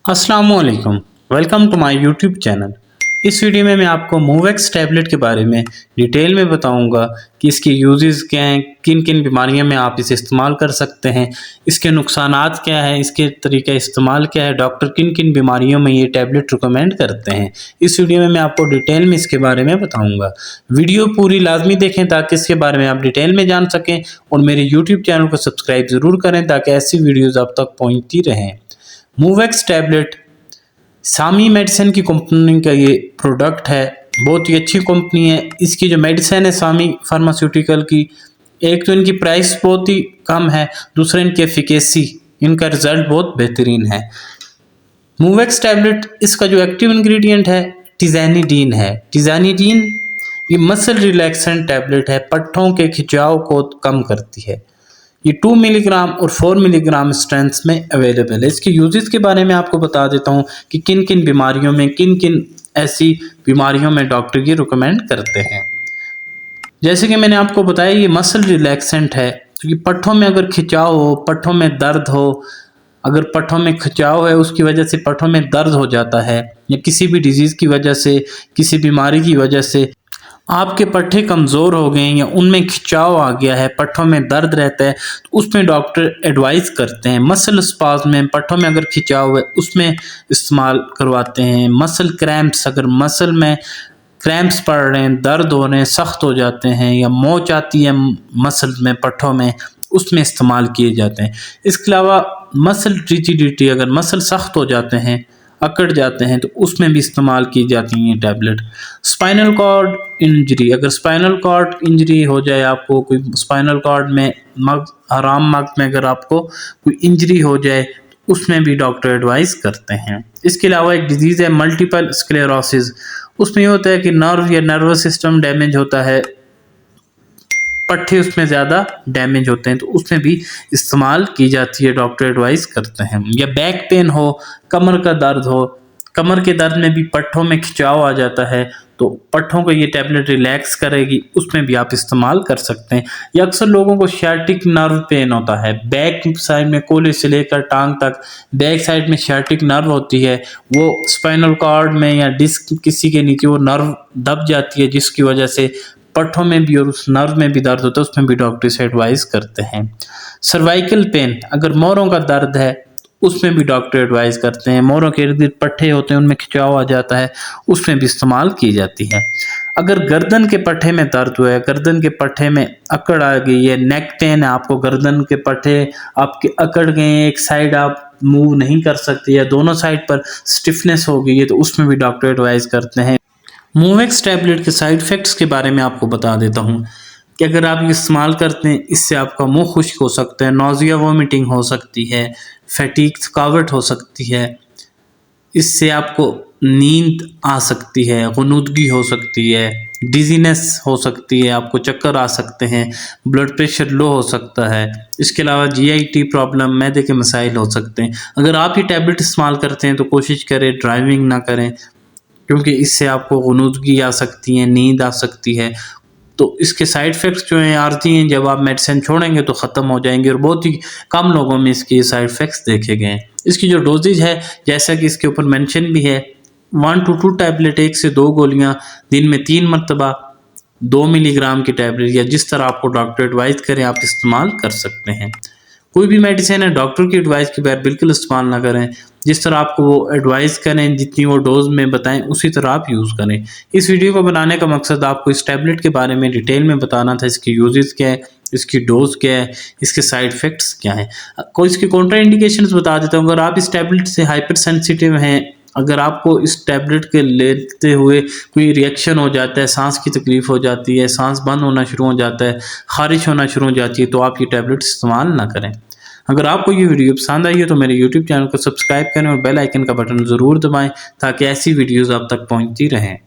अस्सलामुअलैकुम। Welcome to my YouTube channel. इस video में मैं आपको मूवेक्स टैबलेट के बारे में डिटेल में बताऊंगा कि इसके यूजेस क्या हैं, किन किन बीमारियों में आप इसे इस्तेमाल कर सकते हैं, इसके नुकसानात क्या है, इसके तरीका इस्तेमाल क्या है, डॉक्टर किन किन बीमारियों में ये टैबलेट रिकमेंड करते हैं। इस वीडियो में मैं आपको डिटेल में इसके बारे में बताऊँगा। वीडियो पूरी लाजमी देखें ताकि इसके बारे में आप डिटेल में जान सकें और मेरे यूट्यूब चैनल को सब्सक्राइब ज़रूर करें ताकि ऐसी वीडियोज़ आप तक पहुँचती रहें। मूवेक्स टैबलेट सामी मेडिसिन की कंपनी का ये प्रोडक्ट है। बहुत ही अच्छी कंपनी है। इसकी जो मेडिसिन है सामी फार्मास्यूटिकल की, एक तो इनकी प्राइस बहुत ही कम है, दूसरा इनकी एफिकेसी, इनका रिजल्ट बहुत बेहतरीन है। मूवेक्स टैबलेट इसका जो एक्टिव इंग्रेडिएंट है टिज़ैनिडीन है। टिज़ैनिडीन ये मसल रिलैक्सेंट टैबलेट है, पट्ठों के खिंचाव को कम करती है। ये 2 मिलीग्राम और 4 मिलीग्राम स्ट्रेंथ में अवेलेबल है। इसके यूजेस के बारे में आपको बता देता हूँ कि किन किन बीमारियों में, किन किन ऐसी बीमारियों में डॉक्टर ये रिकमेंड करते हैं। जैसे कि मैंने आपको बताया ये मसल रिलैक्सेंट है, क्योंकि पट्ठों में अगर खिंचाव हो, पट्ठों में दर्द हो, अगर पट्ठों में खिंचाव है उसकी वजह से पट्ठों में दर्द हो जाता है, या किसी भी डिजीज़ की वजह से, किसी बीमारी की वजह से आपके पट्ठे कमज़ोर हो गए हैं या उनमें खिंचाव आ गया है, पट्ठों में दर्द रहता है, तो उसमें डॉक्टर एडवाइस करते हैं। मसल स्पाज़म में, पट्ठों में अगर खिंचाव है उसमें इस्तेमाल करवाते हैं। मसल क्रैम्प्स, अगर मसल में क्रैम्प्स पड़ रहे हैं, दर्द हो रहे हैं, सख्त हो जाते हैं, या मोच आती है मसल में, पट्ठों में, उसमें इस्तेमाल किए जाते हैं। इसके अलावा मसल रिजिडिटी, अगर मसल सख्त हो जाते हैं, अकड़ जाते हैं, तो उसमें भी इस्तेमाल की जाती हैं टैबलेट। स्पाइनल कॉर्ड इंजरी, अगर स्पाइनल कॉर्ड इंजरी हो जाए, आपको कोई स्पाइनल कॉर्ड में आराम मग्ज में अगर आपको कोई इंजरी हो जाए, तो उसमें भी डॉक्टर एडवाइस करते हैं। इसके अलावा एक डिजीज़ है मल्टीपल स्क्लेरोसिस। उसमें ये होता है कि नर्व या नर्वस सिस्टम डैमेज होता है, पट्टे उसमें ज़्यादा डैमेज होते हैं, तो उसमें भी इस्तेमाल की जाती है, डॉक्टर एडवाइस करते हैं। या बैक पेन हो, कमर का दर्द हो, कमर के दर्द में भी पट्ठों में खिंचाव आ जाता है, तो पट्ठों को ये टैबलेट रिलैक्स करेगी, उसमें भी आप इस्तेमाल कर सकते हैं। या अक्सर लोगों को शार्टिक नर्व पेन होता है, बैक साइड में कोले से लेकर टांग तक बैक साइड में शार्टिक नर्व होती है, वो स्पाइनल कॉर्ड में या डिस्क किसी के नीचे वो नर्व दब जाती है, जिसकी वजह से पट्ठों में भी और उस नर्व में भी दर्द होता है, उसमें भी डॉक्टर से एडवाइस करते हैं। सर्वाइकल पेन, अगर मोरों का दर्द है, उसमें भी डॉक्टर एडवाइस करते हैं। मोरों के इर्द गिर्द पट्ठे होते हैं, उनमें खिंचाव आ जाता है, उसमें भी इस्तेमाल की जाती है। अगर गर्दन के पट्ठे में दर्द हुआ है, गर्दन के पट्ठे में अकड़ आ गई है, नेक पेन है, आपको गर्दन के पट्ठे आपके अकड़ गए हैं, एक साइड आप मूव नहीं कर सकते, या दोनों साइड पर स्टिफनेस हो गई है, तो उसमें भी डॉक्टर एडवाइस करते हैं। मूवेक्स टैबलेट के साइड इफ़ेक्ट्स के बारे में आपको बता देता हूँ कि अगर आप ये इस्तेमाल करते हैं, इससे आपका मुंह खुश्क हो सकता है, नौजिया वोमिटिंग हो सकती है, फैटीग थकावट हो सकती है, इससे आपको नींद आ सकती है, गुनूदगी हो सकती है, डिजीनेस हो सकती है, आपको चक्कर आ सकते हैं, ब्लड प्रेशर लो हो सकता है। इसके अलावा जीआईटी प्रॉब्लम, मैदे के मसाइल हो सकते हैं। अगर आप ये टैबलेट इस्तेमाल करते हैं तो कोशिश करें ड्राइविंग ना करें, क्योंकि इससे आपको गुनूदगी आ सकती है, नींद आ सकती है। तो इसके साइड इफ़ेक्ट्स जो हैं आर्जी हैं, जब आप मेडिसिन छोड़ेंगे तो ख़त्म हो जाएंगे, और बहुत ही कम लोगों में इसके साइड इफ़ेक्ट्स देखे गए हैं। इसकी जो डोजेज है, जैसा कि इसके ऊपर मेंशन भी है, 1 to 2 टैबलेट, 1 से 2 गोलियां दिन में 3 मरतबा, 2 मिलीग्राम की टैबलेट, या जिस तरह आपको डॉक्टर एडवाइस करें आप इस्तेमाल कर सकते हैं। कोई भी मेडिसिन है डॉक्टर की एडवाइस के बगैर बिल्कुल इस्तेमाल ना करें। जिस तरह आपको वो एडवाइस करें, जितनी वो डोज में बताएं, उसी तरह आप यूज़ करें। इस वीडियो को बनाने का मकसद आपको इस टैबलेट के बारे में डिटेल में बताना था, इसके यूजेस क्या है, इसकी डोज क्या है, इसके साइड इफ़ेक्ट्स क्या हैं। कोई इसके कॉन्ट्रा इंडिकेशंस बता देता हूँ। अगर आप इस टैबलेट से हाइपर सेंसिटिव हैं, अगर आपको इस टैबलेट के लेते हुए कोई रिएक्शन हो जाता है, सांस की तकलीफ़ हो जाती है, सांस बंद होना शुरू हो जाता है, खारिश होना शुरू हो जाती है, तो आप ये टैबलेट इस्तेमाल ना करें। अगर आपको ये वीडियो पसंद आई है तो मेरे यूट्यूब चैनल को सब्सक्राइब करें और बेल आइकन का बटन ज़रूर दबाएं ताकि ऐसी वीडियोज़ आप तक पहुंचती रहें।